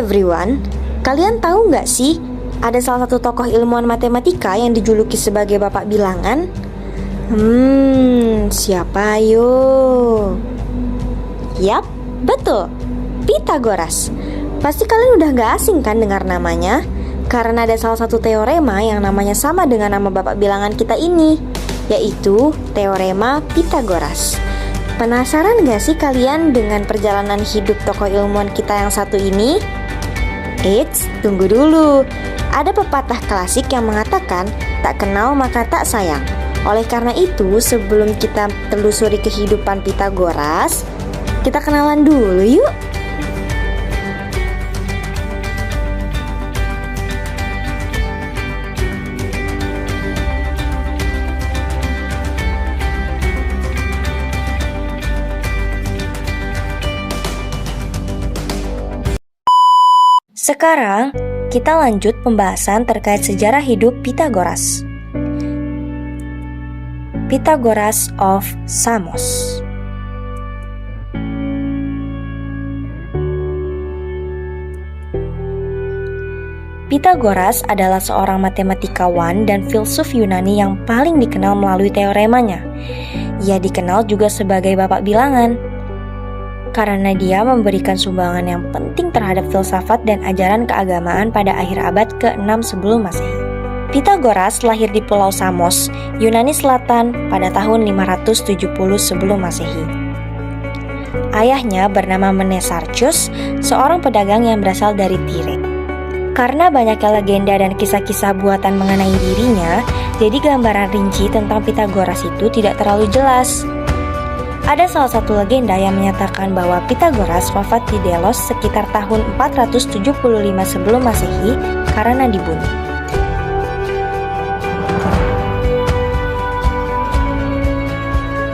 everyone, kalian tahu nggak sih ada salah satu tokoh ilmuwan matematika yang dijuluki sebagai Bapak Bilangan? Siapa yo? Yap, betul, Pythagoras. Pasti kalian udah nggak asing kan dengar namanya? Karena ada salah satu teorema yang namanya sama dengan nama Bapak Bilangan kita ini, yaitu Teorema Pythagoras. Penasaran gak sih kalian dengan perjalanan hidup tokoh ilmuwan kita yang satu ini? Eits, tunggu dulu. Ada pepatah klasik yang mengatakan, tak kenal maka tak sayang. Oleh karena itu, sebelum kita telusuri kehidupan Pythagoras, kita kenalan dulu yuk. Sekarang, kita lanjut pembahasan terkait sejarah hidup Pythagoras. Pythagoras of Samos. Pythagoras adalah seorang matematikawan dan filsuf Yunani yang paling dikenal melalui teoremanya. Ia dikenal juga sebagai Bapak Bilangan, karena dia memberikan sumbangan yang penting terhadap filsafat dan ajaran keagamaan pada akhir abad ke-6 sebelum Masehi. Pythagoras lahir di Pulau Samos, Yunani Selatan pada tahun 570 sebelum Masehi. Ayahnya bernama Mnesarchus, seorang pedagang yang berasal dari Tire. Karena banyaknya legenda dan kisah-kisah buatan mengenai dirinya, jadi gambaran rinci tentang Pythagoras itu tidak terlalu jelas. Ada salah satu legenda yang menyatakan bahwa Pythagoras wafat di Delos sekitar tahun 475 sebelum Masehi karena dibunuh.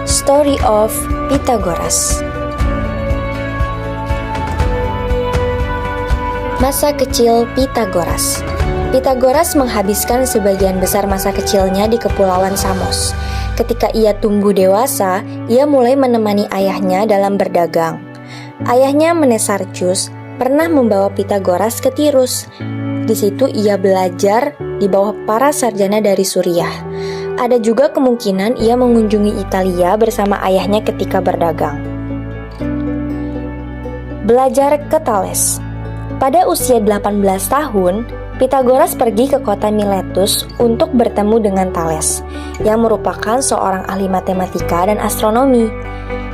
Story of Pythagoras. Masa kecil Pythagoras. Pythagoras menghabiskan sebagian besar masa kecilnya di Kepulauan Samos. Ketika ia tumbuh dewasa, ia mulai menemani ayahnya dalam berdagang. Ayahnya Mnesarchus pernah membawa Pythagoras ke Tirus. Di situ ia belajar di bawah para sarjana dari Suriah. Ada juga kemungkinan ia mengunjungi Italia bersama ayahnya ketika berdagang. Belajar ke Thales. Pada usia 18 tahun, Pythagoras pergi ke kota Miletus untuk bertemu dengan Thales, yang merupakan seorang ahli matematika dan astronomi.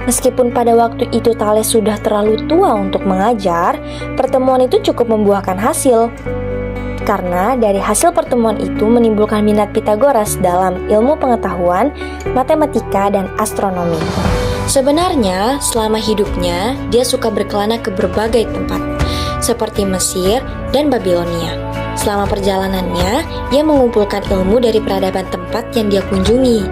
Meskipun pada waktu itu Thales sudah terlalu tua untuk mengajar, pertemuan itu cukup membuahkan hasil. Karena dari hasil pertemuan itu menimbulkan minat Pythagoras dalam ilmu pengetahuan, matematika, dan astronomi. Sebenarnya, selama hidupnya, dia suka berkelana ke berbagai tempat, seperti Mesir dan Babilonia. Selama perjalanannya, ia mengumpulkan ilmu dari peradaban tempat yang dia kunjungi.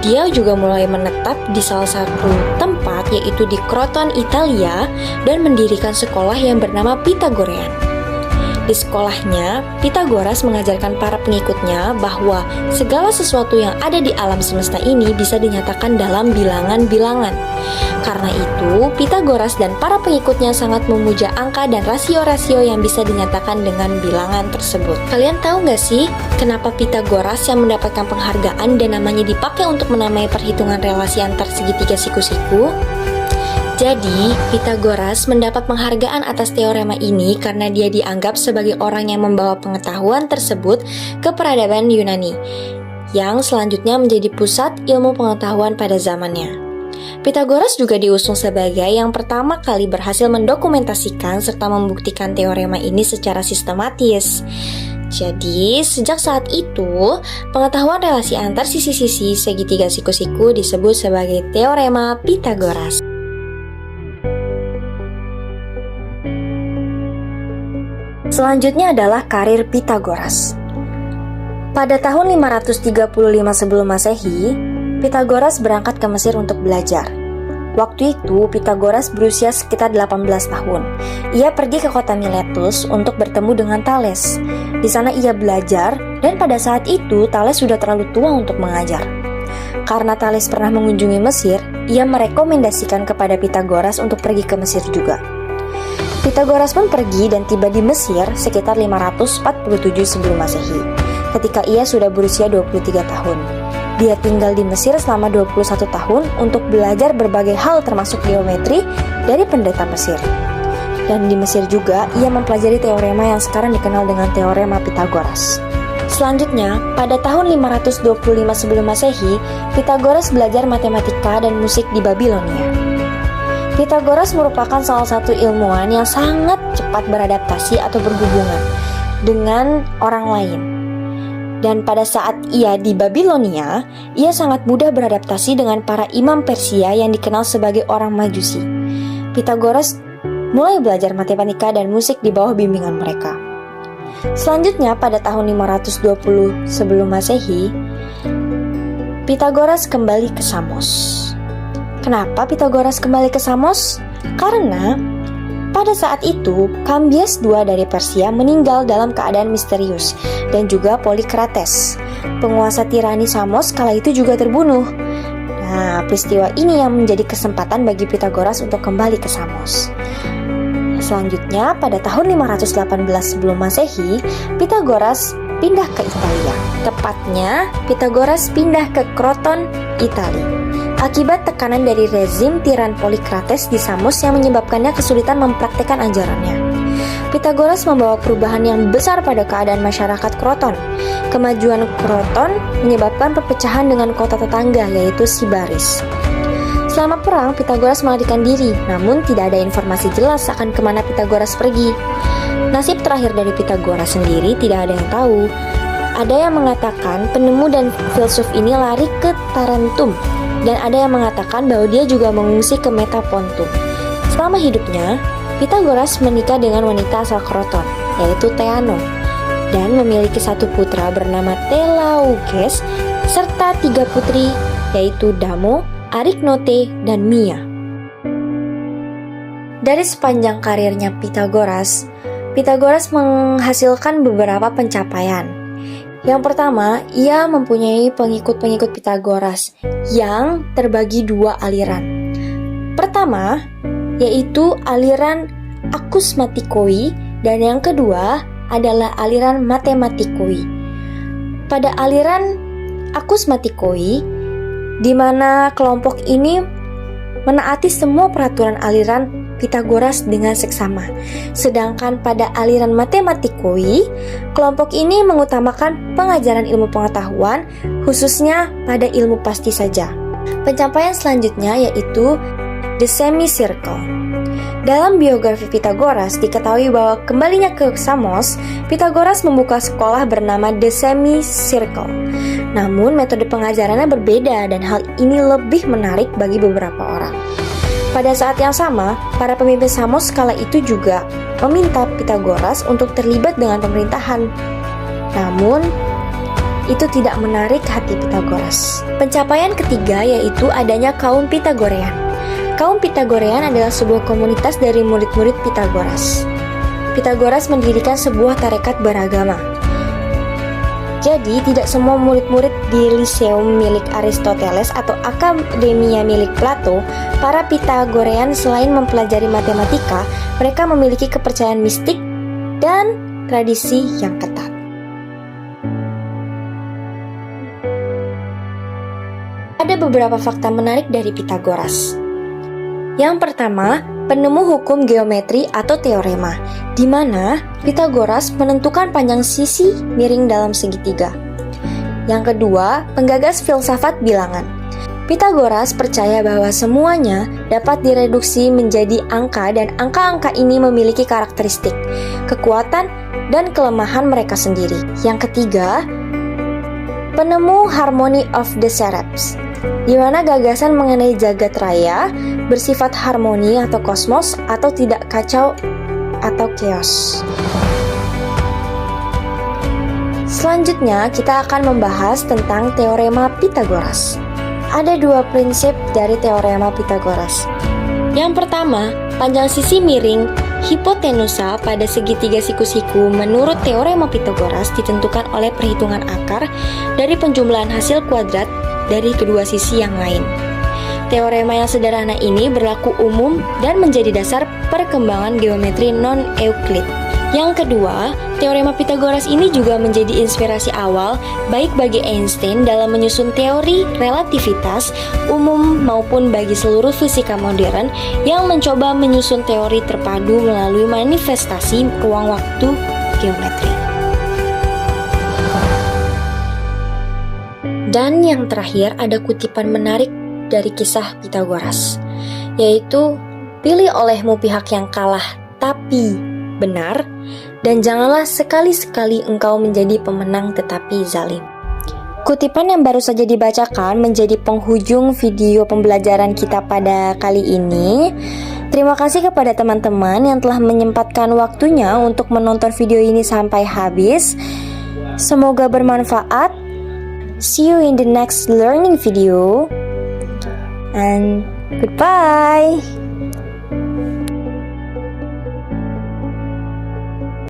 Dia juga mulai menetap di salah satu tempat, yaitu di Kroton, Italia, dan mendirikan sekolah yang bernama Pythagorean. Di sekolahnya, Pythagoras mengajarkan para pengikutnya bahwa segala sesuatu yang ada di alam semesta ini bisa dinyatakan dalam bilangan-bilangan. Karena itu, Pythagoras dan para pengikutnya sangat memuja angka dan rasio-rasio yang bisa dinyatakan dengan bilangan tersebut. Kalian tahu nggak sih, kenapa Pythagoras yang mendapatkan penghargaan dan namanya dipakai untuk menamai perhitungan relasi antar segitiga siku-siku? Jadi, Pythagoras mendapat penghargaan atas teorema ini karena dia dianggap sebagai orang yang membawa pengetahuan tersebut ke peradaban Yunani, yang selanjutnya menjadi pusat ilmu pengetahuan pada zamannya. Pythagoras juga diusung sebagai yang pertama kali berhasil mendokumentasikan serta membuktikan teorema ini secara sistematis. Jadi, sejak saat itu, pengetahuan relasi antar sisi-sisi segitiga siku-siku disebut sebagai teorema Pythagoras. Selanjutnya adalah karir Pythagoras. Pada tahun 535 sebelum Masehi, Pythagoras berangkat ke Mesir untuk belajar. Waktu itu, Pythagoras berusia sekitar 18 tahun. Ia pergi ke kota Miletus untuk bertemu dengan Thales. Di sana ia belajar, dan pada saat itu Thales sudah terlalu tua untuk mengajar. Karena Thales pernah mengunjungi Mesir, ia merekomendasikan kepada Pythagoras untuk pergi ke Mesir juga. Pitagoras pun pergi dan tiba di Mesir sekitar 547 sebelum Masehi, ketika ia sudah berusia 23 tahun. Dia tinggal di Mesir selama 21 tahun untuk belajar berbagai hal termasuk geometri dari pendeta Mesir. Dan di Mesir juga ia mempelajari teorema yang sekarang dikenal dengan teorema Pitagoras. Selanjutnya, pada tahun 525 sebelum Masehi, Pitagoras belajar matematika dan musik di Babilonia. Pitagoras merupakan salah satu ilmuwan yang sangat cepat beradaptasi atau berhubungan dengan orang lain. Dan pada saat ia di Babilonia, ia sangat mudah beradaptasi dengan para imam Persia yang dikenal sebagai orang Majusi. Pitagoras mulai belajar matematika dan musik di bawah bimbingan mereka. Selanjutnya, pada tahun 520 sebelum Masehi, Pitagoras kembali ke Samos. Kenapa Pitagoras kembali ke Samos? Karena pada saat itu Kambias II dari Persia meninggal dalam keadaan misterius, dan juga Polikrates, penguasa tirani Samos kala itu, juga terbunuh. Nah, peristiwa ini yang menjadi kesempatan bagi Pitagoras untuk kembali ke Samos. Selanjutnya, pada tahun 518 sebelum Masehi, Pitagoras pindah ke Italia. Tepatnya, Pitagoras pindah ke Kroton, Italia, akibat tekanan dari rezim tiran Polikrates di Samos yang menyebabkannya kesulitan mempraktikkan ajarannya. Pitagoras membawa perubahan yang besar pada keadaan masyarakat Kroton. Kemajuan Kroton menyebabkan perpecahan dengan kota tetangga, yaitu Sibaris. Selama perang, Pitagoras melarikan diri, namun tidak ada informasi jelas akan kemana Pitagoras pergi. Nasib terakhir dari Pitagoras sendiri tidak ada yang tahu. Ada yang mengatakan penemu dan filsuf ini lari ke Tarentum, dan ada yang mengatakan bahwa dia juga mengungsi ke Metapontum. Selama hidupnya, Pitagoras menikah dengan wanita asal Kroton, yaitu Theano, dan memiliki satu putra bernama Telauges, serta 3 putri, yaitu Damo, Ariknote, dan Mia. Dari sepanjang karirnya Pitagoras menghasilkan beberapa pencapaian. Yang pertama, ia mempunyai pengikut-pengikut Pitagoras yang terbagi 2 aliran. Pertama, yaitu aliran Akusmatikoi, dan yang kedua adalah aliran Matematikoi. Pada aliran Akusmatikoi, di mana kelompok ini menaati semua peraturan aliran Pitagoras dengan seksama. Sedangkan pada aliran Matematikoi, kelompok ini mengutamakan pengajaran ilmu pengetahuan, khususnya pada ilmu pasti saja. Pencapaian selanjutnya yaitu The Semicircle. Dalam biografi Pitagoras diketahui bahwa kembalinya ke Samos, Pitagoras membuka sekolah bernama The Semicircle. Namun metode pengajarannya berbeda dan hal ini lebih menarik bagi beberapa orang. Pada saat yang sama, para pemimpin Samos kala itu juga meminta Pitagoras untuk terlibat dengan pemerintahan. Namun, itu tidak menarik hati Pitagoras. Pencapaian ketiga yaitu adanya kaum Pitagorean. Kaum Pitagorean adalah sebuah komunitas dari murid-murid Pitagoras. Pitagoras mendirikan sebuah tarekat beragama. Jadi, tidak semua murid-murid di Lyceum milik Aristoteles atau Akademia milik Plato, para Pitagorean selain mempelajari matematika, mereka memiliki kepercayaan mistik dan tradisi yang ketat. Ada beberapa fakta menarik dari Pitagoras. Yang pertama, penemu hukum geometri atau teorema, di mana Pitagoras menentukan panjang sisi miring dalam segitiga. Yang kedua, penggagas filsafat bilangan. Pitagoras percaya bahwa semuanya dapat direduksi menjadi angka dan angka-angka ini memiliki karakteristik, kekuatan, dan kelemahan mereka sendiri. Yang ketiga, penemu harmony of the serapes, di mana gagasan mengenai jagat raya bersifat harmoni atau kosmos atau tidak kacau atau chaos. Selanjutnya kita akan membahas tentang teorema Pitagoras. Ada 2 prinsip dari teorema Pitagoras. Yang pertama, panjang sisi miring hipotenusa pada segitiga siku-siku menurut teorema Pitagoras ditentukan oleh perhitungan akar dari penjumlahan hasil kuadrat dari kedua sisi yang lain. Teorema yang sederhana ini berlaku umum dan menjadi dasar perkembangan geometri non-Euclid. Yang kedua, teorema Pythagoras ini juga menjadi inspirasi awal baik bagi Einstein dalam menyusun teori relativitas umum maupun bagi seluruh fisika modern yang mencoba menyusun teori terpadu melalui manifestasi ruang waktu geometri. Dan yang terakhir ada kutipan menarik dari kisah Pythagoras, yaitu pilih olehmu pihak yang kalah tapi benar, dan janganlah sekali-sekali engkau menjadi pemenang tetapi zalim. Kutipan yang baru saja dibacakan menjadi penghujung video pembelajaran kita pada kali ini. Terima kasih kepada teman-teman yang telah menyempatkan waktunya untuk menonton video ini sampai habis. Semoga bermanfaat. See you in the next learning video. And goodbye.